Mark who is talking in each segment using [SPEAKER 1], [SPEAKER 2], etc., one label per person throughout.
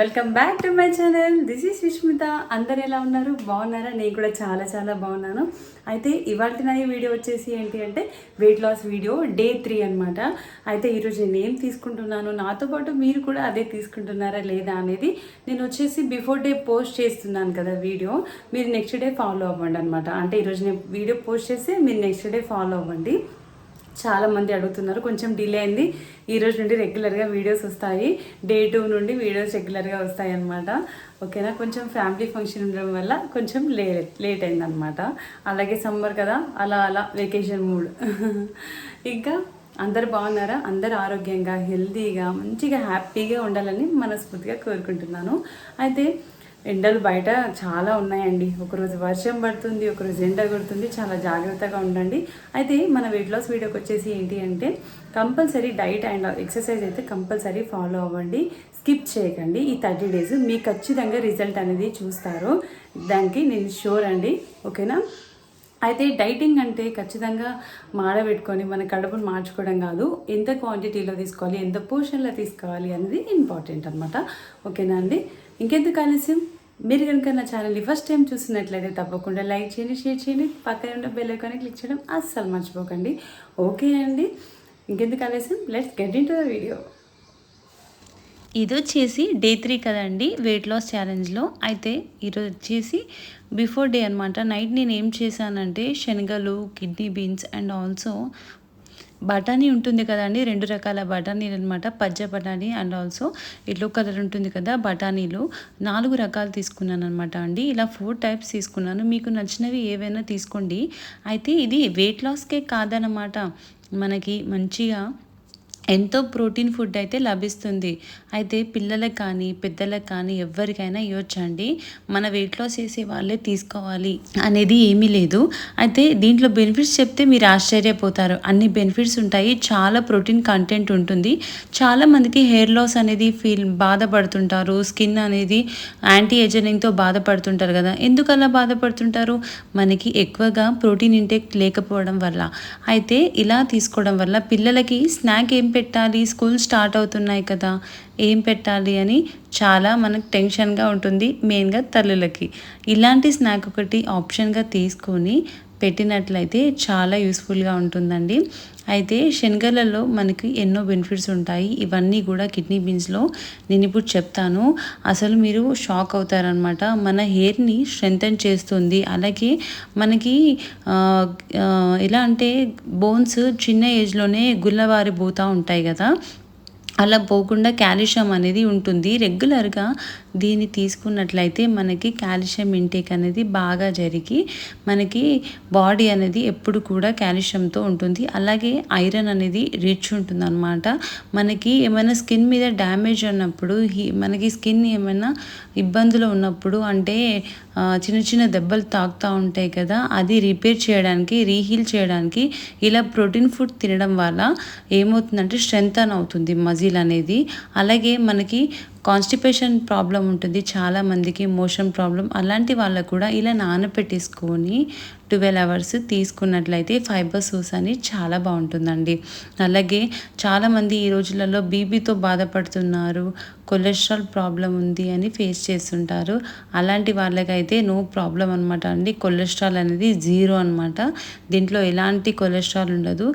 [SPEAKER 1] Welcome back to my channel. This is Sushmita. అందరు ఎలా ఉన్నారు? బాగున్నారా? నేను కూడా చాలా చాలా బాగున్నాను. అయితే ఇవాళ నా ఈ వీడియో వచ్చేసి ఏంటి అంటే వెయిట్ లాస్ వీడియో డే 3 అనమాట. అయితే ఈరోజు నేను ఏం తీసుకుంటున్నాను, నాతో పాటు మీరు కూడా అదే తీసుకుంటున్నారా లేదా అనేది నేను వచ్చేసి బిఫోర్ డే పోస్ట్ చేస్తున్నాను కదా వీడియో, మీరు నెక్స్ట్ డే ఫాలో అవ్వండి అనమాట. అంటే ఈరోజు నేను వీడియో పోస్ట్ చేసి మీరు నెక్స్ట్ డే ఫాలో అవ్వండి. చాలామంది అడుగుతున్నారు, కొంచెం డిలే అయింది. ఈరోజు నుండి రెగ్యులర్గా వీడియోస్ వస్తాయి. డే 2 నుండి వీడియోస్ రెగ్యులర్గా వస్తాయి అన్నమాట. ఓకేనా, కొంచెం ఫ్యామిలీ ఫంక్షన్ ఉండడం వల్ల కొంచెం లేట్ అయిందనమాట. అలాగే సమ్మర్ కదా, అలా అలా వెకేషన్ మూడ్. ఇంకా అందరు బాగున్నారా? అందరు ఆరోగ్యంగా, హెల్తీగా, మంచిగా, హ్యాపీగా ఉండాలని మనస్ఫూర్తిగా కోరుకుంటున్నాను. అయితే ఎండలు బయట చాలా ఉన్నాయండి. ఒకరోజు వర్షం పడుతుంది, ఒకరోజు ఎండ కొడుతుంది. చాలా జాగ్రత్తగా ఉండండి. అయితే మన వెయిట్ లాస్ వీడియోకి వచ్చేసి ఏంటి అంటే కంపల్సరీ డైట్ అండ్ ఎక్సర్సైజ్ అయితే కంపల్సరీ ఫాలో అవ్వండి. స్కిప్ చేయకండి. ఈ 30 days మీకు ఖచ్చితంగా రిజల్ట్ అనేది చూస్తారు. దానికి నేను షూర్ అండి. ఓకేనా. అయితే డైటింగ్ అంటే ఖచ్చితంగా మాడబెట్టుకొని మన కడుపును మార్చుకోవడం కాదు, ఎంత క్వాంటిటీలో తీసుకోవాలి, ఎంత పోర్షన్లో తీసుకోవాలి అనేది ఇంపార్టెంట్ అనమాట. ఓకేనా అండి. ఇంకెందుకు ఆలస్యం, మీరు కనుక నా ఛానల్ని ఫస్ట్ టైం చూసినట్లయితే తప్పకుండా లైక్ చేయండి, షేర్ చేయండి, పక్కన ఉన్న బెల్ ఐకాన్ని క్లిక్ చేయడం అస్సలు మర్చిపోకండి. ఓకే అండి. ఇంకెందుకు ఆలస్యం, let's get in to the video. ఇది వచ్చేసి డే 3 కదండి వెయిట్ లాస్ ఛాలెంజ్లో. అయితే ఈరోజు వచ్చేసి బిఫోర్ డే అనమాట. నైట్ నేను ఏం చేశానంటే శనగలు, కిడ్నీ బీన్స్ అండ్ ఆల్సో బఠానీ ఉంటుంది కదండి, 2 రకాల బఠానీలు అనమాట. పచ్చ బఠానీ అండ్ ఆల్సో ఎల్లో కలర్ ఉంటుంది కదా బఠానీలు, 4 రకాలు తీసుకున్నాను అనమాట అండి. ఇలా 4 types తీసుకున్నాను. మీకు నచ్చినవి ఏవైనా తీసుకోండి. అయితే ఇది వెయిట్ లాస్కే కాదనమాట, మనకి మంచిగా ఎంతో ప్రోటీన్ ఫుడ్ అయితే లభిస్తుంది. అయితే పిల్లలకు కానీ పెద్దలకు కానీ ఎవరికైనా ఇవ్వచ్చండి. మన వెయిట్ లాస్ చేసే వాళ్ళే తీసుకోవాలి అనేది ఏమీ లేదు. అయితే దీంట్లో బెనిఫిట్స్ చెప్తే మీరు ఆశ్చర్యపోతారు. అన్ని బెనిఫిట్స్ ఉంటాయి. చాలా ప్రోటీన్ కంటెంట్ ఉంటుంది. చాలామందికి హెయిర్ లాస్ అనేది బాధపడుతుంటారు. స్కిన్ అనేది యాంటీ ఏజింగ్తో బాధపడుతుంటారు కదా. ఎందుకు అలా బాధపడుతుంటారు? మనకి ఎక్కువగా ప్రోటీన్ ఇంటేక్ లేకపోవడం వల్ల. అయితే ఇలా తీసుకోవడం వల్ల పిల్లలకి స్నాక్ ఏం పెట్టాలి, స్కూల్ స్టార్ట్ అవుతున్నాయి కదా, ఏం పెట్టాలి అని చాలా మనకు టెన్షన్గా ఉంటుంది, మెయిన్గా తల్లులకి. ఇలాంటి స్నాక్ ఒకటి ఆప్షన్గా తీసుకొని పెట్టినట్లయితే చాలా యూస్ఫుల్గా ఉంటుందండి. అయితే శనగలలో మనకి ఎన్నో బెనిఫిట్స్ ఉంటాయి. ఇవన్నీ కూడా కిడ్నీ బీన్స్లో నేను ఇప్పుడు చెప్తాను. అసలు మీరు షాక్ అవుతారనమాట. మన హెయిర్ని స్ట్రెంథెన్ చేస్తుంది. అలాగే మనకి ఎలా అంటే బోన్స్ చిన్న ఏజ్లోనే గుల్లబారిపోతూ ఉంటాయి కదా, అలా పోకుండా కాల్షియం అనేది ఉంటుంది. రెగ్యులర్గా దీన్ని తీసుకున్నట్లయితే మనకి కాల్షియం ఇంటేక్ అనేది బాగా జరిగి మనకి బాడీ అనేది ఎప్పుడు కూడా కాల్షియంతో ఉంటుంది. అలాగే ఐరన్ అనేది రిచ్ ఉంటుంది అనమాట. మనకి ఏమైనా స్కిన్ మీద డ్యామేజ్ ఉన్నప్పుడు, మనకి స్కిన్ ఏమైనా ఇబ్బందులు ఉన్నప్పుడు, అంటే చిన్న చిన్న దెబ్బలు తాకుతూ ఉంటాయి కదా, అది రిపేర్ చేయడానికి, రీహీల్ చేయడానికి ఇలా ప్రోటీన్ ఫుడ్ తినడం వల్ల ఏమవుతుందంటే స్ట్రెంథన్ అవుతుంది మజిల్ అనేది. అలాగే మనకి కాన్స్టిపేషన్ ప్రాబ్లం ఉంటుంది చాలామందికి, మోషన్ ప్రాబ్లం, అలాంటి వాళ్ళకు కూడా ఇలా నానబెట్టేసుకొని 12 hours తీసుకున్నట్లయితే ఫైబర్ సోర్స్ అని చాలా బాగుంటుందండి. అలాగే చాలామంది ఈ రోజులలో బీపీతో బాధపడుతున్నారు, కొలెస్ట్రాల్ ప్రాబ్లం ఉంది అని ఫేస్ చేస్తుంటారు. అలాంటి వాళ్ళకైతే నో ప్రాబ్లం అనమాట అండి. కొలెస్ట్రాల్ అనేది 0 అనమాట. దీంట్లో ఎలాంటి కొలెస్ట్రాల్ ఉండదు.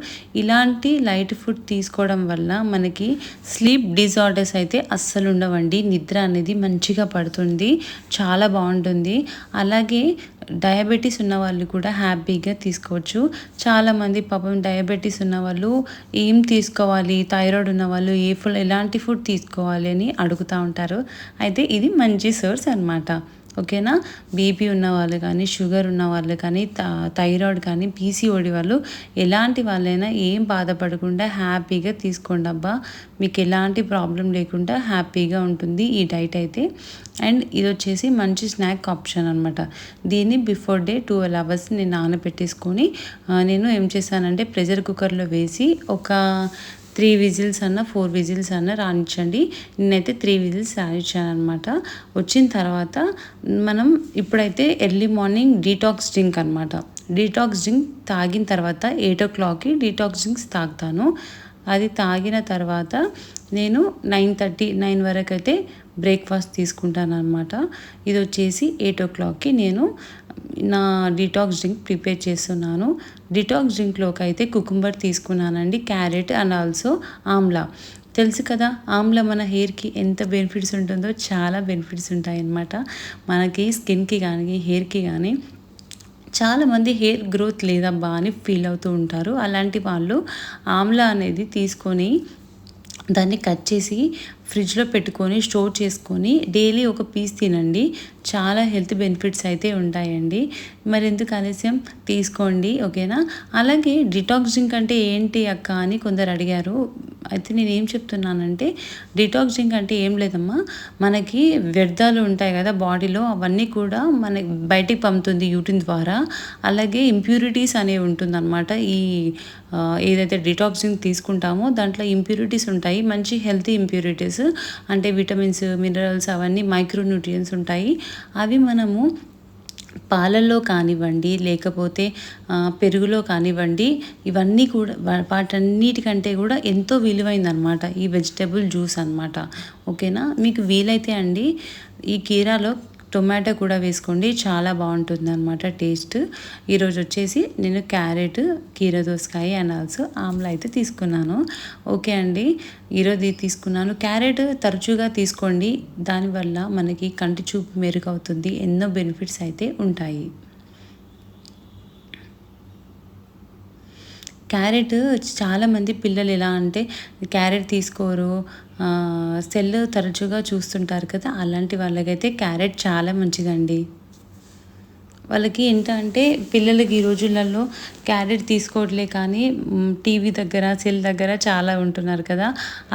[SPEAKER 1] ఇలాంటి లైట్ ఫుడ్ తీసుకోవడం వల్ల మనకి స్లీప్ డిజార్డర్స్ అయితే అస్సలు ఉండవండి. నిద్ర అనేది మంచిగా పడుతుంది, చాలా బాగుంటుంది. అలాగే డయాబెటీస్ ఉన్న వాళ్ళు కూడా హ్యాపీగా తీసుకోవచ్చు. చాలామంది పాపం డయాబెటీస్ ఉన్న వాళ్ళు ఏం తీసుకోవాలి, థైరాయిడ్ ఉన్న వాళ్ళు ఎలాంటి ఫుడ్ తీసుకోవాలి అని అడుగుతూ ఉంటారు. అయితే ఇది మంచి సోర్స్ అనమాట. ఓకేనా. బీపీ ఉన్న వాళ్ళు కానీ, షుగర్ ఉన్న వాళ్ళు కానీ, థైరాయిడ్ కానీ, పీసీఓడి వాళ్ళు, ఎలాంటి వాళ్ళైనా ఏం బాధపడకుండా హ్యాపీగా తీసుకోండి అబ్బా. మీకు ఎలాంటి ప్రాబ్లం లేకుండా హ్యాపీగా ఉంటుంది ఈ డైట్ అయితే. అండ్ ఇది వచ్చేసి మంచి స్నాక్ ఆప్షన్ అనమాట. దీన్ని బిఫోర్ డే 12 hours నేను నానబెట్టేసుకొని నేను ఏం చేశానంటే ప్రెషర్ కుక్కర్లో వేసి ఒక 3 whistles అన్న 4 whistles అన్న రానిచ్చండి. నేనైతే 3 whistles రానిచ్చాను అనమాట. వచ్చిన తర్వాత మనం ఇప్పుడైతే ఎర్లీ మార్నింగ్ డీటాక్స్ డ్రింక్ అనమాట. డీటాక్స్ డ్రింక్ తాగిన తర్వాత 8 o'clockకి డీటాక్స్ డ్రింక్స్ తాగుతాను. అది తాగిన తర్వాత నేను 9:30 9 వరకు అయితే బ్రేక్ఫాస్ట్ తీసుకుంటాను అనమాట. ఇది వచ్చేసి 8 o'clockకి నేను నా డిటాక్స్ డ్రింక్ ప్రిపేర్ చేస్తున్నాను. డిటాక్స్ డ్రింక్లోకి అయితే కుకుంబర్ తీసుకున్నానండి, క్యారెట్ అండ్ ఆల్సో ఆమ్లా. తెలుసు కదా, ఆమ్లా మన హెయిర్కి ఎంత బెనిఫిట్స్ ఉంటుందో, చాలా బెనిఫిట్స్ ఉంటాయన్నమాట. మనకి స్కిన్కి కానీ హెయిర్కి కానీ చాలామంది హెయిర్ గ్రోత్ లేదబ్బా అని ఫీల్ అవుతూ ఉంటారు. అలాంటి వాళ్ళు ఆమ్లా అనేది తీసుకొని దాన్ని కట్ చేసి ఫ్రిడ్జ్లో పెట్టుకొని స్టోర్ చేసుకొని డైలీ ఒక పీస్ తినండి. చాలా హెల్త్ బెనిఫిట్స్ అయితే ఉంటాయండి. మరి ఎందుకు ఆలస్యం, తీసుకోండి, ఓకేనా. అలాగే డిటాక్స్ డ్రింక్ అంటే ఏంటి అక్క అని కొందరు అడిగారు. అయితే నేను ఏం చెప్తున్నానంటే, డిటాక్స్ డ్రింక్ అంటే ఏం లేదమ్మా, మనకి వ్యర్థాలు ఉంటాయి కదా బాడీలో, అవన్నీ కూడా మన బయటికి పంపుతుంది యూరిన్ ద్వారా. అలాగే ఇంప్యూరిటీస్ అనేవి ఉంటుందన్నమాట. ఈ ఏదైతే డిటాక్స్ డ్రింక్ తీసుకుంటామో దాంట్లో ఇంప్యూరిటీస్ ఉంటాయి, మంచి హెల్తీ ఇంప్యూరిటీస్, అంటే విటమిన్స్, మినరల్స్, అవన్నీ మైక్రో న్యూట్రియన్స్ ఉంటాయి. అవి మనము పాలల్లో కానివ్వండి, లేకపోతే పెరుగులో కానివ్వండి, ఇవన్నీ కూడా వాటన్నిటికంటే కూడా ఎంతో విలువైందనమాట ఈ వెజిటబుల్ జ్యూస్ అనమాట, ఓకేనా. మీకు వీలైతే అండి ఈ కీరాలో టొమాటో కూడా వేసుకోండి, చాలా బాగుంటుంది అనమాట టేస్ట్. ఈరోజు వచ్చేసి నేను క్యారెట్, కీర దోసకాయ అండ్ ఆల్సో ఆమ్లా అయితే తీసుకున్నాను. ఓకే అండి, ఈరోజు ఇది తీసుకున్నాను. క్యారెట్ తరచుగా తీసుకోండి, దానివల్ల మనకి కంటి చూపు మెరుగవుతుంది, ఎన్నో బెనిఫిట్స్ అయితే ఉంటాయి. క్యారెట్ చాలామంది పిల్లలు ఎలా అంటే క్యారెట్ తీసుకోరు, సెల్ తరచుగా చూస్తుంటారు కదా, అలాంటి వాళ్ళకైతే క్యారెట్ చాలా మంచిదండి. వాళ్ళకి ఏంటంటే పిల్లలకి ఈ రోజులలో క్యారెట్ తీసుకోవట్లే కానీ టీవీ దగ్గర, సెల్ దగ్గర చాలా ఉంటున్నారు కదా.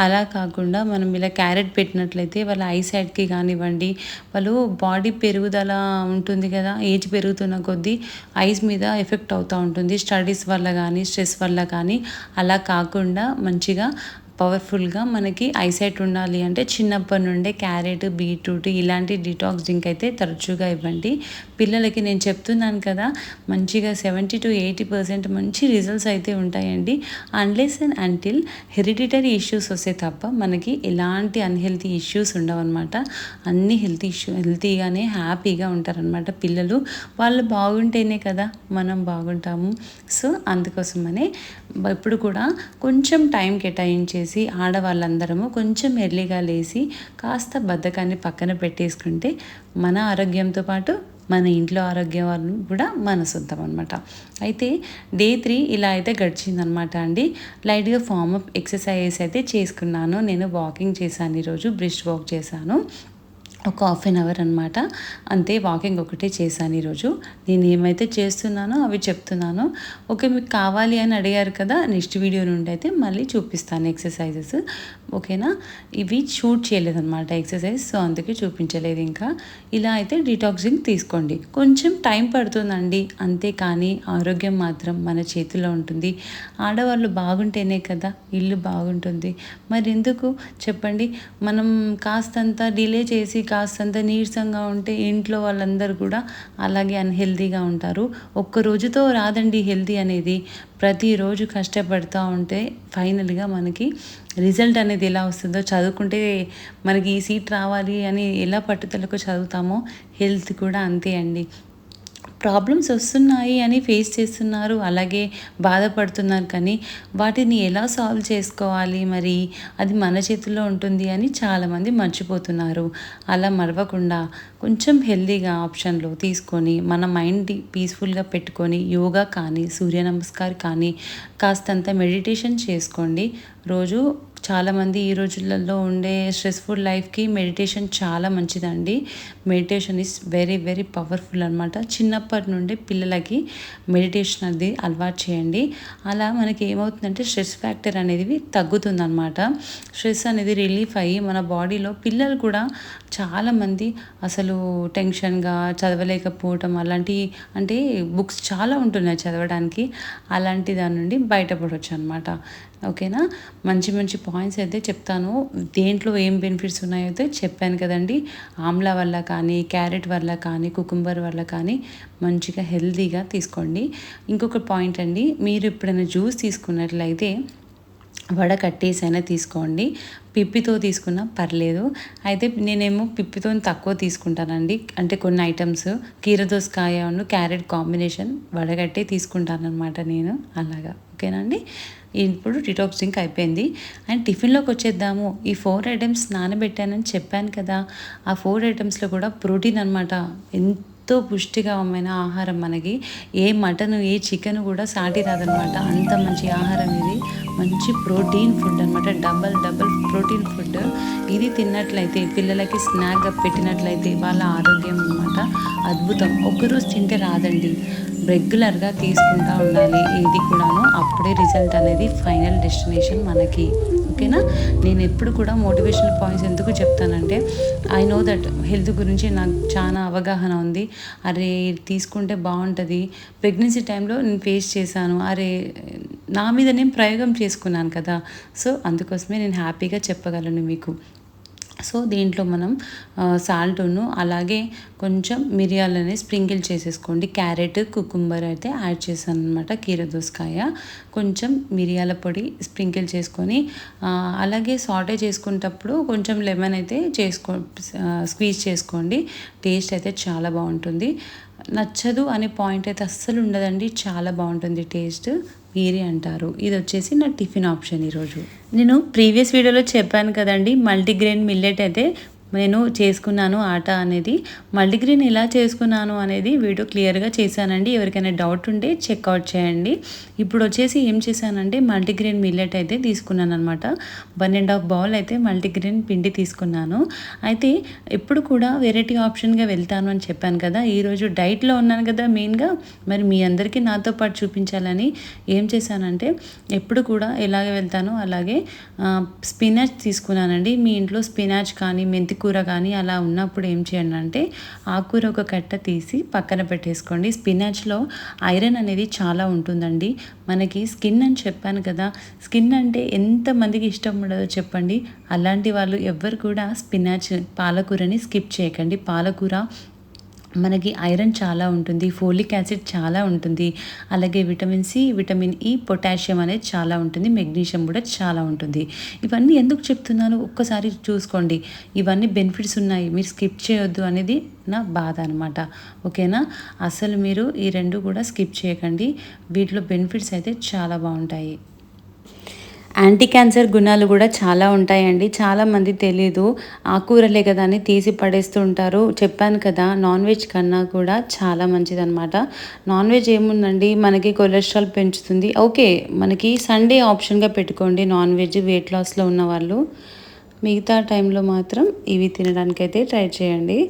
[SPEAKER 1] అలా కాకుండా మనం ఇలా క్యారెట్ పెట్టినట్లయితే వాళ్ళ ఐసైట్కి కానివ్వండి, వాళ్ళు బాడీ పెరుగుదల ఉంటుంది కదా, ఏజ్ పెరుగుతున్న కొద్దీ ఐస్ మీద ఎఫెక్ట్ అవుతూ ఉంటుంది, స్టడీస్ వల్ల కానీ స్ట్రెస్ వల్ల కానీ. అలా కాకుండా మంచిగా పవర్ఫుల్గా మనకి ఐసైట్ ఉండాలి అంటే చిన్నప్పటి నుండే క్యారెట్, బీట్రూట్ ఇలాంటి డిటాక్స్ డ్రింక్ అయితే తరచుగా ఇవ్వండి పిల్లలకి. నేను చెప్తున్నాను కదా, మంచిగా 70 to 80% మంచి రిజల్ట్స్ అయితే ఉంటాయండి. Unless and until hereditary issues వస్తే తప్ప మనకి ఎలాంటి అన్హెల్తీ ఇష్యూస్ ఉండవన్నమాట. అన్ని హెల్తీగానే హ్యాపీగా ఉంటారనమాట పిల్లలు. వాళ్ళు బాగుంటేనే కదా మనం బాగుంటాము. సో అందుకోసమనే ఇప్పుడు కూడా కొంచెం టైం కేటాయించేసి ఆడవాళ్ళందరము కొంచెం ఎర్లీగా లేచి కాస్త బద్ధకాన్ని పక్కన పెట్టేసుకుంటే మన ఆరోగ్యంతో పాటు మన ఇంట్లో ఆరోగ్యం కూడా మన సొంతం అనమాట. అయితే డే 3 ఇలా అయితే గడిచిందనమాట అండి. లైట్గా ఫామ్ అప్ ఎక్సర్సైజెస్ అయితే చేసుకున్నాను. నేను వాకింగ్ చేశాను, ఈరోజు బ్రిస్ట్ వాక్ చేశాను, ఒక 1/2 hour అనమాట. అంతే, వాకింగ్ ఒకటే చేశాను ఈరోజు. నేను ఏమైతే చేస్తున్నానో అవి చెప్తున్నాను. ఓకే, మీకు కావాలి అని అడిగారు కదా, నెక్స్ట్ వీడియో నుండి అయితే మళ్ళీ చూపిస్తాను ఎక్సర్సైజెస్, ఓకేనా. ఇవి షూట్ చేయలేదన్నమాట ఎక్సర్సైజ్, సో అందుకే చూపించలేదు ఇంకా. ఇలా అయితే డిటాక్సింగ్ తీసుకోండి, కొంచెం టైం పడుతుందండి అంతే, కానీ ఆరోగ్యం మాత్రం మన చేతిలో ఉంటుంది. ఆడవాళ్ళు బాగుంటేనే కదా ఇల్లు బాగుంటుంది. మరి ఎందుకు చెప్పండి, మనం కాస్తంత డిలే చేసి కాస్తంత నీరసంగా ఉంటే ఇంట్లో వాళ్ళందరూ కూడా అలాగే అన్హెల్తీగా ఉంటారు. ఒక్క రోజుతో రాదండి హెల్తీ అనేది, ప్రతిరోజు కష్టపడుతూ ఉంటే ఫైనల్గా మనకి రిజల్ట్ అనేది ఎలా వస్తుందో, చదువుకుంటే మనకి ఈ సీట్ రావాలి అని ఎలా పట్టుదలకు చదువుతామో హెల్త్ కూడా అంతే అండి. ప్రాబ్లమ్స్ వస్తున్నాయి అని ఫేస్ చేస్తున్నారు, అలాగే బాధపడుతున్నారు, కానీ వాటిని ఎలా సాల్వ్ చేసుకోవాలి, మరి అది మన చేతుల్లో ఉంటుంది అని చాలామంది మర్చిపోతున్నారు. అలా మరవకుండా కొంచెం హెల్తీగా ఆప్షన్లు తీసుకొని మన మైండ్ పీస్ఫుల్గా పెట్టుకొని యోగా కానీ, సూర్య నమస్కార్ కానీ, కాస్తంత మెడిటేషన్ చేసుకోండి రోజు. చాలామంది ఈ రోజులలో ఉండే స్ట్రెస్ఫుల్ లైఫ్కి మెడిటేషన్ చాలా మంచిదండి. Meditation is very very powerful అనమాట. చిన్నప్పటి నుండి పిల్లలకి మెడిటేషన్ అనేది అలవాటు చేయండి. అలా మనకి ఏమవుతుందంటే స్ట్రెస్ ఫ్యాక్టర్ అనేది తగ్గుతుందన్నమాట. స్ట్రెస్ అనేది రిలీఫ్ అయ్యి మన బాడీలో, పిల్లలు కూడా చాలామంది అసలు టెన్షన్గా చదవలేకపోవటం, అలాంటి అంటే బుక్స్ చాలా ఉంటున్నాయి చదవడానికి, అలాంటి దాని నుండి బయటపడవచ్చు అనమాట, ఓకేనా. మంచి మంచి పాయింట్స్ అయితే చెప్తాను, దేంట్లో ఏం బెనిఫిట్స్ ఉన్నాయో అయితే చెప్పాను కదండి. ఆమ్లా వల్ల కానీ, క్యారెట్ వల్ల కానీ, కుకుంబర్ వల్ల కానీ మంచిగా హెల్తీగా తీసుకోండి. ఇంకొక పాయింట్ అండి, మీరు ఎప్పుడైనా జ్యూస్ తీసుకున్నట్లయితే వడకట్టేసైనా తీసుకోండి. పిప్పితో తీసుకున్నా పర్లేదు. అయితే నేనేమో పిప్పితో తక్కువ తీసుకుంటానండి. అంటే కొన్ని ఐటమ్స్ కీరదోసకాయను క్యారెట్ కాంబినేషన్ వడగట్టే తీసుకుంటానన్నమాట నేను. అలాగా ఓకేనా అండి. ఇప్పుడు డిటాక్స్ డ్రింక్ అయిపోయింది. అండ్ టిఫిన్లోకి వచ్చేద్దాము. ఈ 4 ఐటమ్స్ నానబెట్టానని చెప్పాను కదా. ఆ 4 ఐటమ్స్లో కూడా ప్రోటీన్ అనమాట. ఎంతో పుష్టికరమైన ఆహారం మనకి. ఏ మటన్ ఏ చికెన్ కూడా సాటి రాదనమాట. అంత మంచి ఆహారం ఇది. మంచి ప్రోటీన్ ఫుడ్ అనమాట. Double protein food. ఇది తిన్నట్లయితే పిల్లలకి స్నాక్గా పెట్టినట్లయితే వాళ్ళ ఆరోగ్యం అనమాట అద్భుతం. ఒకరోజు తింటే రాదండి, రెగ్యులర్గా తీసుకుంటూ ఉండాలి. ఇది కూడాను అప్పుడే రిజల్ట్ అనేది ఫైనల్ డెస్టినేషన్ మనకి. ఓకేనా. నేను ఎప్పుడు కూడా మోటివేషనల్ పాయింట్స్ ఎందుకు చెప్తానంటే ఐ నో దట్ హెల్త్ గురించి నాకు చాలా అవగాహన ఉంది. అరే తీసుకుంటే బాగుంటుంది. ప్రెగ్నెన్సీ టైంలో నేను ఫేస్ చేశాను. అరే నా మీద నేను ప్రయోగం చేసుకున్నాను కదా. సో అందుకోసమే నేను హ్యాపీగా చెప్పగలను మీకు. సో దీంట్లో మనం సాల్ట్ను అలాగే కొంచెం మిరియాలని స్ప్రింకిల్ చేసేసుకోండి. క్యారెట్ కుకుంబర్ అయితే యాడ్ చేశాను అనమాట. కీరదోసకాయ కొంచెం మిరియాల పొడి స్ప్రింకిల్ చేసుకొని అలాగే సాటే చేసుకునేటప్పుడు కొంచెం లెమన్ అయితే స్క్వీజ్ చేసుకోండి. టేస్ట్ అయితే చాలా బాగుంటుంది. నచ్చదు అనే పాయింట్ అయితే అస్సలు ఉండదండి. చాలా బాగుంటుంది టేస్ట్. మీరే అంటారు. ఇది వచ్చేసి నా టిఫిన్ ఆప్షన్ ఈరోజు. నేను ప్రీవియస్ వీడియోలో చెప్పాను కదండి, మల్టీగ్రెయిన్ మిల్లెట్ అయితే నేను చేసుకున్నాను ఆట అనేది. మల్టీగ్రెయిన్ ఎలా చేసుకున్నాను అనేది వీడియో క్లియర్గా చేశానండి. ఎవరికైనా డౌట్ ఉంటే చెక్అవుట్ చేయండి. ఇప్పుడు వచ్చేసి ఏం చేశానంటే మల్టీగ్రెయిన్ మిల్లెట్ అయితే తీసుకున్నాను అనమాట. 1.5 బౌల్ అయితే మల్టీగ్రెయిన్ పిండి తీసుకున్నాను. అయితే ఎప్పుడు కూడా వెరైటీ ఆప్షన్గా వెళ్తాను అని చెప్పాను కదా. ఈరోజు డైట్లో ఉన్నాను కదా మెయిన్గా. మరి మీ అందరికీ నాతో పాటు చూపించాలని ఏం చేశానంటే ఎప్పుడు కూడా ఎలాగే వెళ్తానో అలాగే స్పినాచ్ తీసుకున్నానండి. మీ ఇంట్లో స్పినాచ్ కానీ మెంతి కూర కానీ అలా ఉన్నప్పుడు ఏం చేయండి అంటే ఆకుకూర ఒక కట్ట తీసి పక్కన పెట్టేసుకోండి. స్పినాచ్లో ఐరన్ అనేది చాలా ఉంటుందండి. మనకి స్కిన్ అని చెప్పాను కదా, స్కిన్ అంటే ఎంతమందికి ఇష్టం ఉండదో చెప్పండి. అలాంటి వాళ్ళు ఎవ్వరు కూడా స్పినాచ్ పాలకూరని స్కిప్ చేయకండి. పాలకూర మనకి ఐరన్ చాలా ఉంటుంది, ఫోలిక్ యాసిడ్ చాలా ఉంటుంది, అలాగే vitamin C, vitamin E, potassium అనేది చాలా ఉంటుంది, మెగ్నీషియం కూడా చాలా ఉంటుంది. ఇవన్నీ ఎందుకు చెప్తున్నాను ఒక్కసారి చూసుకోండి. ఇవన్నీ బెనిఫిట్స్ ఉన్నాయి, మీరు స్కిప్ చేయొద్దు అనేది నా బాధ అనమాట. ఓకేనా. అసలు మీరు ఈ రెండు కూడా స్కిప్ చేయకండి. వీటిలో బెనిఫిట్స్ అయితే చాలా బాగుంటాయి. యాంటీ క్యాన్సర్ గుణాలు కూడా చాలా ఉంటాయండి. చాలామంది తెలీదు. ఆకుకూరలే కదా అని తీసి పడేస్తూ ఉంటారు. చెప్పాను కదా, నాన్ వెజ్ కన్నా కూడా చాలా మంచిదన్నమాట. నాన్ వెజ్ ఏముందండి, మనకి కొలెస్ట్రాల్ పెంచుతుంది. ఓకే, మనకి సండే ఆప్షన్గా పెట్టుకోండి నాన్ వెజ్ వెయిట్ లాస్లో ఉన్న వాళ్ళు. మిగతా టైంలో మాత్రం ఇవి తినడానికైతే ట్రై చేయండి.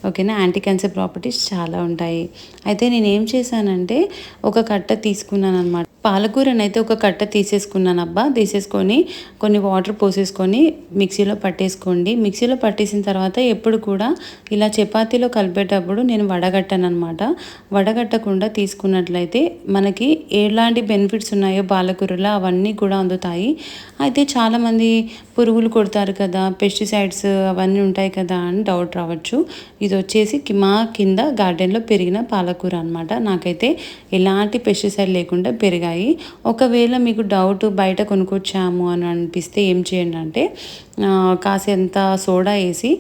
[SPEAKER 1] ఓకేనా. యాంటీ క్యాన్సర్ ప్రాపర్టీస్ చాలా ఉంటాయి. అయితే నేను ఏం చేశానంటే ఒక కట్ట తీసుకున్నాను అనమాట. పాలకూరనైతే ఒక కట్ట తీసేసుకున్నాను తీసేసుకొని కొన్ని వాటర్ పోసేసుకొని మిక్సీలో పట్టేసుకోండి. మిక్సీలో పట్టేసిన తర్వాత ఎప్పుడు కూడా ఇలా చపాతీలో కలిపేటప్పుడు నేను వడగట్టాను అనమాట. వడగట్టకుండా తీసుకున్నట్లయితే మనకి ఎలాంటి బెనిఫిట్స్ ఉన్నాయో పాలకూరలో అవన్నీ కూడా అందుతాయి. అయితే చాలామంది పురుగులు కొడతారు కదా, పెస్టిసైడ్స్ అవన్నీ ఉంటాయి కదా అని డౌట్ రావచ్చు. ఇది వచ్చేసి మా కింద గార్డెన్లో పెరిగిన పాలకూర అనమాట. నాకైతే ఎలాంటి పెస్టిసైడ్ లేకుండా పెరిగాయి. ఒకవేళ మీకు డౌట్ బయట కొనుక్కొచ్చాము అని అనిపిస్తే ఏం చేయండి అంటే కాసేంత సోడా వేసి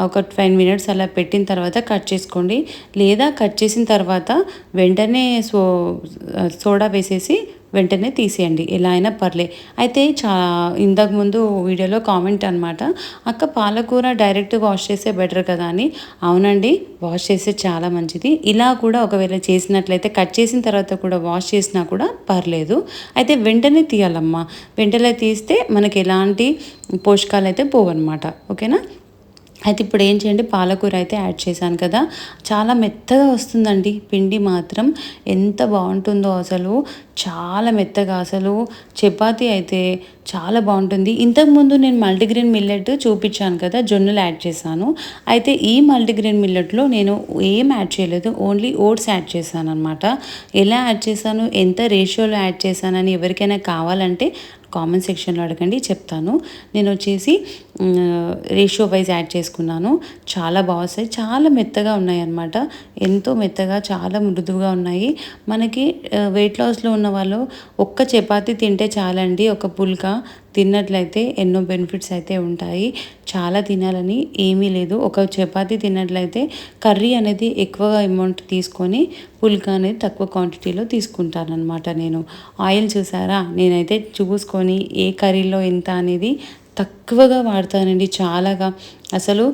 [SPEAKER 1] ఒక 5 మినిట్స్ అలా పెట్టిన తర్వాత కట్ చేసుకోండి. లేదా కట్ చేసిన తర్వాత వెంటనే సోడా వేసేసి వెంటనే తీసేయండి. ఎలా అయినా పర్లే. అయితే ఇంతకు ముందు వీడియోలో కామెంట్ అనమాట, అక్క పాలకూర డైరెక్ట్ వాష్ చేస్తే బెటర్ కదా అని. అవునండి, వాష్ చేస్తే చాలా మంచిది. ఇలా కూడా ఒకవేళ చేసినట్లయితే కట్ చేసిన తర్వాత కూడా వాష్ చేసినా కూడా పర్లేదు. అయితే వెంటనే తీయాలమ్మా. వెంటనే తీస్తే మనకి ఎలాంటి పోషకాలు అయితే పోవన్నమాట. ఓకేనా. అయితే ఇప్పుడు ఏం చేయండి, పాలకూర అయితే యాడ్ చేశాను కదా, చాలా మెత్తగా వస్తుందండి పిండి మాత్రం. ఎంత బాగుంటుందో అసలు, చాలా మెత్తగా. అసలు చపాతీ అయితే చాలా బాగుంటుంది. ఇంతకుముందు నేను మల్టీగ్రెయిన్ మిల్లెట్ చూపించాను కదా, జొన్నలు యాడ్ చేశాను. అయితే ఈ మల్టీగ్రెయిన్ మిల్లెట్లో నేను ఏం యాడ్ చేయలేదు, ఓన్లీ ఓట్స్ యాడ్ చేశాను అనమాట. ఎలా యాడ్ చేశాను, ఎంత రేషియోలో యాడ్ చేశానని ఎవరికైనా కావాలంటే కామెంట్ సెక్షన్లో అడగండి, చెప్తాను. నేను వచ్చేసి రేషియో వైజ్ యాడ్ చేసుకున్నాను. చాలా బాగుంటాయి, చాలా మెత్తగా ఉన్నాయి అన్నమాట. ఎంతో మెత్తగా, చాలా మృదువుగా ఉన్నాయి. మనకి వెయిట్ లాస్లో ఉన్న వాళ్ళు ఒక్క చపాతీ తింటే చాలండి, ఒక పుల్కా తిన్నట్లయితే ఎన్నో బెనిఫిట్స్ అయితే ఉంటాయి. చాలా తినాలని ఏమీ లేదు. ఒక చపాతీ తిన్నట్లయితే కర్రీ అనేది ఎక్కువ అమౌంట్ తీసుకొని పుల్కా అనేది తక్కువ క్వాంటిటీలో తీసుకుంటానమాట నేను. ఆయిల్ చూసారా, నేనైతే చూసుకొని ఏ కర్రీలో ఎంత అనేది తక్కువగా వాడతానండి. చాలాగా అసలు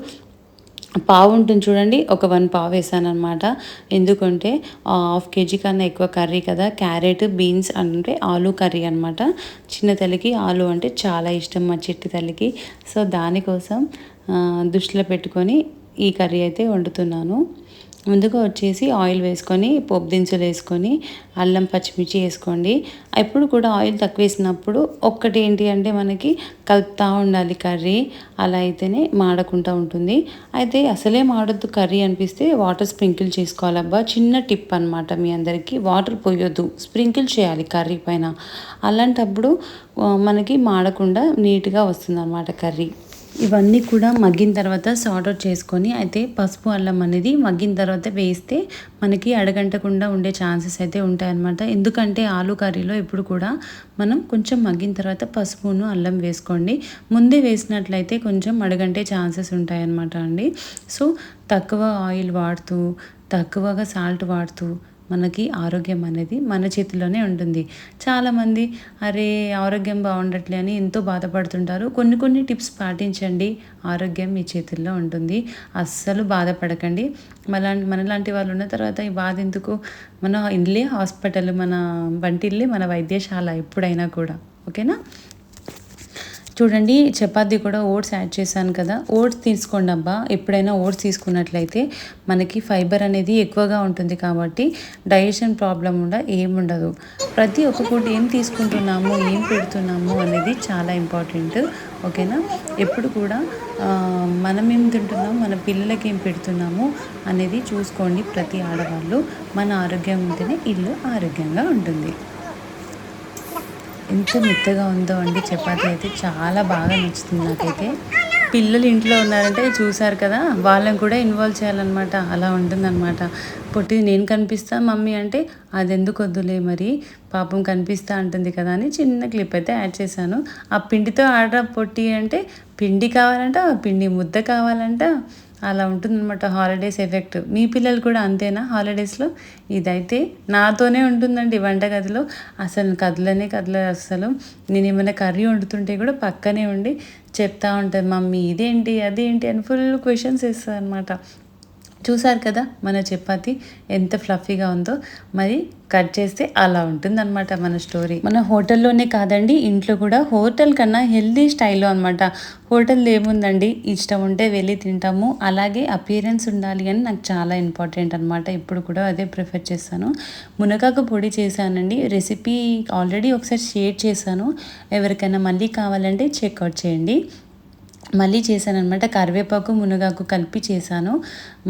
[SPEAKER 1] పావు ఉంటుంది చూడండి, ఒక 1 పావు వేసానమాట. ఎందుకంటే 1/2 కేజీ కన్నా ఎక్కువ కర్రీ కదా. క్యారెట్, బీన్స్ అంటే ఆలు కర్రీ అనమాట. చిన్న తల్లికి ఆలు అంటే చాలా ఇష్టం, మా చిట్టి తల్లికి. సో దానికోసం దృష్టిలో పెట్టుకొని ఈ కర్రీ అయితే వండుతున్నాను. ముందుగా వచ్చేసి ఆయిల్ వేసుకొని పోపు దినుసులు వేసుకొని అల్లం పచ్చిమిర్చి వేసుకోండి. ఎప్పుడు కూడా ఆయిల్ తక్కువ వేసినప్పుడు ఒక్కటి ఏంటి అంటే మనకి కలుపుతూ ఉండాలి కర్రీ, అలా అయితేనే మాడకుండా ఉంటుంది. అయితే అసలే మాడొద్దు కర్రీ అనిపిస్తే వాటర్ స్ప్రింకిల్ చేసుకోవాలబ్బా. చిన్న టిప్ అనమాట మీ అందరికీ, వాటర్ పోయొద్దు, స్ప్రింకిల్ చేయాలి కర్రీ పైన. అలాంటప్పుడు మనకి మాడకుండా నీట్గా వస్తుంది అన్నమాట కర్రీ. ఇవన్నీ కూడా మగ్గిన తర్వాత సార్ట్ అవుట్ చేసుకొని, అయితే పసుపు అల్లం అనేది మగ్గిన తర్వాత వేస్తే మనకి అడగంటకుండా ఉండే ఛాన్సెస్ అయితే ఉంటాయన్నమాట. ఎందుకంటే ఆలు కర్రీలో ఎప్పుడు కూడా మనం కొంచెం మగ్గిన తర్వాత పసుపును అల్లం వేసుకోండి. ముందే వేసినట్లయితే కొంచెం అడగంటే ఛాన్సెస్ ఉంటాయన్నమాట అండి. సో తక్కువ ఆయిల్ వాడుతూ, తక్కువగా సాల్ట్ వాడుతూ మనకి ఆరోగ్యం అనేది మన చేతిలోనే ఉంటుంది. చాలామంది అరే ఆరోగ్యం బాగుండట్లే అని ఎంతో బాధపడుతుంటారు. కొన్ని టిప్స్ పాటించండి, ఆరోగ్యం మీ చేతుల్లో ఉంటుంది. అస్సలు బాధపడకండి. మనలాంటి వాళ్ళు ఉన్న తర్వాత ఈ బాధ ఎందుకు? మన ఇల్లే హాస్పిటల్, మన వంటిల్లే మన వైద్యశాల ఎప్పుడైనా కూడా. ఓకేనా? చూడండి, చపాతీ కూడా ఓట్స్ యాడ్ చేశాను కదా. ఓట్స్ తీసుకోండి అబ్బా. ఎప్పుడైనా ఓట్స్ తీసుకున్నట్లయితే మనకి ఫైబర్ అనేది ఎక్కువగా ఉంటుంది కాబట్టి డైజెషన్ ప్రాబ్లం కూడా ఏముండదు. ప్రతి ఒక్క పూట ఏం తీసుకుంటున్నాము, ఏం పెడుతున్నాము అనేది చాలా ఇంపార్టెంట్. ఓకేనా? ఎప్పుడు కూడా మనం ఏం తింటున్నాము, మన పిల్లలకి ఏం పెడుతున్నాము అనేది చూసుకోండి. ప్రతి ఆడవాళ్ళు మన ఆరోగ్యం ఉంటేనే ఇల్లు ఆరోగ్యంగా ఉంటుంది. ఎంత మెత్తగా ఉందో అండి చపాతీ అయితే, చాలా బాగా నచ్చుతుంది నాకైతే. పిల్లలు ఇంట్లో ఉన్నారంటే చూసారు కదా, వాళ్ళని కూడా ఇన్వాల్వ్ చేయాలన్నమాట. అలా ఉంటుందన్నమాట. పొట్టిది నేను కనిపిస్తా మమ్మీ అంటే, అది ఎందుకు వద్దులే మరి, పాపం కనిపిస్తా అంటుంది కదా అని చిన్న క్లిప్ అయితే యాడ్ చేశాను. ఆ పిండితో ఆడ పొట్టి అంటే, పిండి కావాలంట, పిండి ముద్ద కావాలంట. అలా ఉంటుందన్నమాట హాలిడేస్ ఎఫెక్ట్. మీ పిల్లలు కూడా అంతేనా హాలిడేస్లో? ఇదైతే నాతోనే ఉంటుందండి వంటగదిలో. అసలు కదలనే అసలు. నేను ఏమైనా కర్రీ వండుతుంటే కూడా పక్కనే ఉండి చెప్తా ఉంటుంది, మమ్మీ ఇదేంటి అదేంటి అని ఫుల్ క్వశ్చన్స్ వేస్తుంది అనమాట. చూసారు కదా మన చపాతీ ఎంత ఫ్లఫీగా ఉందో. మరి కట్ చేస్తే అలా ఉంటుందన్నమాట మన స్టోరీ. మన హోటల్లోనే కాదండి, ఇంట్లో కూడా హోటల్ కన్నా హెల్దీ స్టైల్లో అనమాట. హోటల్లో ఏముందండి, ఇష్టం ఉంటే వెళ్ళి తింటాము. అలాగే అపియరెన్స్ ఉండాలి అని నాకు చాలా ఇంపార్టెంట్ అనమాట. ఇప్పుడు కూడా అదే ప్రిఫర్ చేస్తాను. మునగాకు పొడి చేశానండి, రెసిపీ ఆల్రెడీ ఒకసారి షేర్ చేశాను. ఎవరికైనా మళ్ళీ కావాలంటే చెక్అవుట్ చేయండి. మళ్ళీ చేశానమాట. కరివేపాకు మునగాకు కలిపి చేశాను.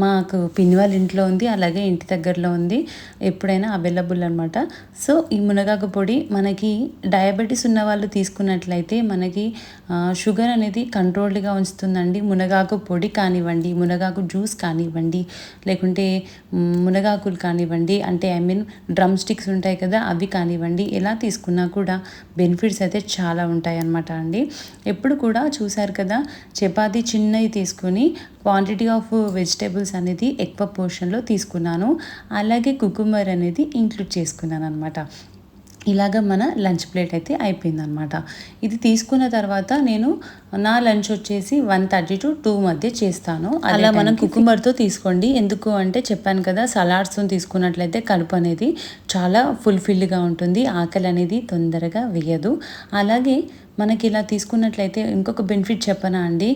[SPEAKER 1] మాకు పిన్ని వాళ్ళ ఇంట్లో ఉంది, అలాగే ఇంటి దగ్గరలో ఉంది, ఎప్పుడైనా అవైలబుల్ అనమాట. సో ఈ మునగాకు పొడి మనకి డయాబెటీస్ ఉన్న వాళ్ళు తీసుకున్నట్లయితే మనకి షుగర్ అనేది కంట్రోల్డ్గా ఉంచుతుందండి. మునగాకు పొడి కానివ్వండి, మునగాకు జ్యూస్ కానివ్వండి, లేకుంటే మునగాకులు కానివ్వండి, అంటే డ్రమ్ స్టిక్స్ ఉంటాయి కదా, అవి కానివ్వండి, ఎలా తీసుకున్నా కూడా బెనిఫిట్స్ అయితే చాలా ఉంటాయి అన్నమాట అండి. ఎప్పుడు కూడా చూసారు కదా, చపాతీ చిన్నవి తీసుకొని క్వాంటిటీ ఆఫ్ వెజిటేబుల్స్ అనేది ఎక్కువ పోర్షన్లో తీసుకున్నాను. అలాగే కుకుంబర్ అనేది ఇంక్లూడ్ చేసుకున్నాను అనమాట. ఇలాగ మన లంచ్ ప్లేట్ అయితే అయిపోయిందనమాట. ఇది తీసుకున్న తర్వాత నేను నా లంచ్ వచ్చేసి 1:30 to 2 మధ్య చేస్తాను. అలా మనం కుకుంబర్తో తీసుకోండి. ఎందుకు అంటే చెప్పాను కదా, సలాడ్స్తో తీసుకున్నట్లయితే కడుపు అనేది చాలా ఫుల్ఫిల్గా ఉంటుంది, ఆకలి అనేది తొందరగా వేయదు. అలాగే మనకి ఇలా తీసుకున్నట్లయితే ఇంకొక బెనిఫిట్ చెప్పనా అండి,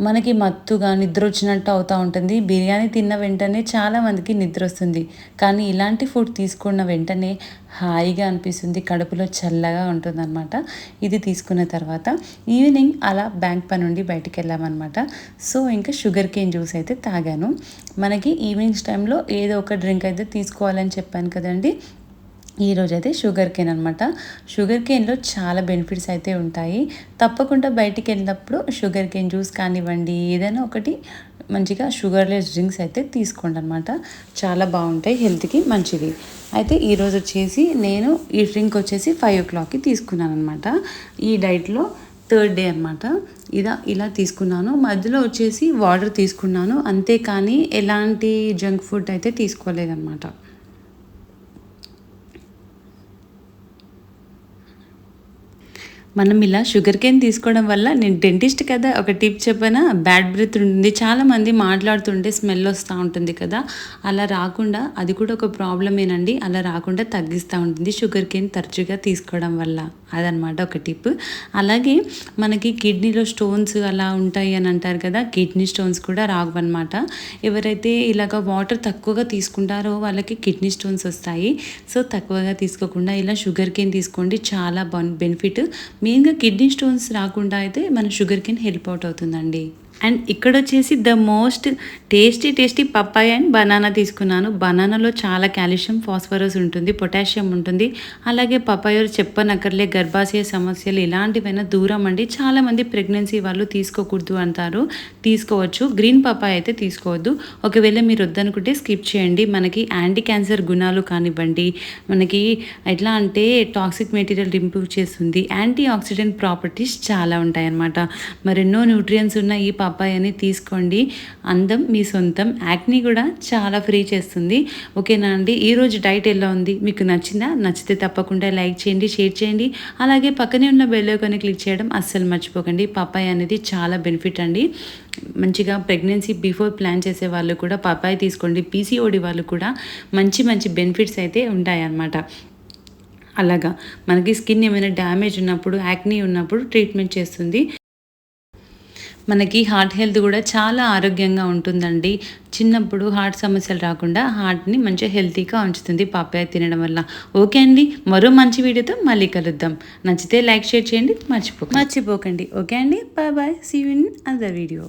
[SPEAKER 1] మనకి మత్తుగా నిద్ర వచ్చినట్టు అవుతూ ఉంటుంది. బిర్యానీ తిన్న వెంటనే చాలామందికి నిద్ర వస్తుంది, కానీ ఇలాంటి ఫుడ్ తీసుకున్న వెంటనే హాయిగా అనిపిస్తుంది, కడుపులో చల్లగా ఉంటుందన్నమాట. ఇది తీసుకున్న తర్వాత ఈవినింగ్ అలా బ్యాంక్ పని నుండి బయటికి వెళ్ళామన్నమాట. సో ఇంకా షుగర్ కేన్ జ్యూస్ అయితే తాగాను. మనకి ఈవినింగ్స్ టైంలో ఏదో ఒక డ్రింక్ అయితే తీసుకోవాలని చెప్పాను కదండి. ఈరోజు అయితే షుగర్ కేన్ అనమాట. షుగర్ కేన్లో చాలా బెనిఫిట్స్ అయితే ఉంటాయి. తప్పకుండా బయటికి వెళ్ళినప్పుడు షుగర్ కేన్ జ్యూస్ కానివ్వండి, ఏదైనా ఒకటి మంచిగా షుగర్లెస్ డ్రింక్స్ అయితే తీసుకోండి అనమాట. చాలా బాగుంటాయి, హెల్త్కి మంచిది. అయితే ఈరోజు వచ్చేసి నేను ఈ డ్రింక్ వచ్చేసి 5 o'clockకి తీసుకున్నాను అనమాట. ఈ డైట్లో థర్డ్ డే అనమాట. ఇలా తీసుకున్నాను. మధ్యలో వచ్చేసి వాటర్ తీసుకున్నాను అంతే, కానీ ఎలాంటి జంక్ ఫుడ్ అయితే తీసుకోలేదన్నమాట. మనం ఇలా షుగర్ కేన్ తీసుకోవడం వల్ల, నేను డెంటిస్ట్ కదా, ఒక టిప్ చెప్పనా, బ్యాడ్ బ్రెత్ ఉంటుంది. చాలామంది మాట్లాడుతుంటే స్మెల్ వస్తూ ఉంటుంది కదా, అలా రాకుండా, అది కూడా ఒక ప్రాబ్లమేనండి, అలా రాకుండా తగ్గిస్తూ ఉంటుంది షుగర్ కేన్ తరచుగా తీసుకోవడం వల్ల. అదనమాట ఒక టిప్. అలాగే మనకి కిడ్నీలో స్టోన్స్ అలా ఉంటాయి అని అంటారు కదా, కిడ్నీ స్టోన్స్ కూడా రావన్నమాట. ఎవరైతే ఇలాగ వాటర్ తక్కువగా తీసుకుంటారో వాళ్ళకి కిడ్నీ స్టోన్స్ వస్తాయి. సో తక్కువగా తీసుకోకుండా ఇలా షుగర్ కేన్ తీసుకోండి, చాలా బెనిఫిట్. మెయిన్గా కిడ్నీ స్టోన్స్ రాకుండా అయితే మన షుగర్ కేన్ హెల్ప్ అవుట్ అవుతుందండి. అండ్ ఇక్కడ వచ్చేసి the most tasty papaya and banana తీసుకున్నాను. బనానాలో చాలా కాల్షియం, ఫాస్ఫరస్ ఉంటుంది, పొటాషియం ఉంటుంది. అలాగే పప్పాయ చెప్పనక్కర్లే, గర్భాశయ సమస్యలు ఇలాంటివైనా దూరం అండి. చాలామంది ప్రెగ్నెన్సీ వాళ్ళు తీసుకోకూడదు అంటారు, తీసుకోవచ్చు. గ్రీన్ పప్పాయ అయితే తీసుకోవద్దు. ఒకవేళ మీరు వద్దనుకుంటే స్కిప్ చేయండి. మనకి యాంటీ క్యాన్సర్ గుణాలు కానివ్వండి, మనకి ఎట్లా అంటే టాక్సిక్ మెటీరియల్ రిమూవ్ చేస్తుంది, యాంటీ ఆక్సిడెంట్ ప్రాపర్టీస్ చాలా ఉంటాయన్నమాట. మరెన్నో న్యూట్రియన్స్ ఉన్న ఈ పప్పాయని తీసుకోండి. అందం మీ సొంతం. యాక్నీ కూడా చాలా ఫ్రీ చేస్తుంది. ఓకేనా అండి? ఈరోజు డైట్ ఎలా ఉంది, మీకు నచ్చిందా? నచ్చితే తప్పకుండా లైక్ చేయండి, షేర్ చేయండి. అలాగే పక్కనే ఉన్న బెల్ ఐకాన్ని క్లిక్ చేయడం అస్సలు మర్చిపోకండి. పప్పాయ అనేది చాలా బెనిఫిట్ అండి. మంచిగా ప్రెగ్నెన్సీ బిఫోర్ ప్లాన్ చేసే వాళ్ళు కూడా పప్పాయ తీసుకోండి. పీసీఓడి వాళ్ళు కూడా మంచి బెనిఫిట్స్ అయితే ఉంటాయన్నమాట. అలాగా మనకి స్కిన్ ఏమైనా డ్యామేజ్ ఉన్నప్పుడు, యాక్నీ ఉన్నప్పుడు ట్రీట్మెంట్ చేస్తుంది. మనకి హార్ట్ హెల్త్ కూడా చాలా ఆరోగ్యంగా ఉంటుందండి. చిన్నప్పుడు హార్ట్ సమస్యలు రాకుండా హార్ట్ని మంచిగా హెల్తీగా ఉంచుతుంది పప్పాయ తినడం వల్ల. ఓకే అండి, మరో మంచి వీడియోతో మళ్ళీ కలుద్దాం. నచ్చితే లైక్, షేర్ చేయండి, మర్చిపోకండి. ఓకే అండి, bye. See you in other video.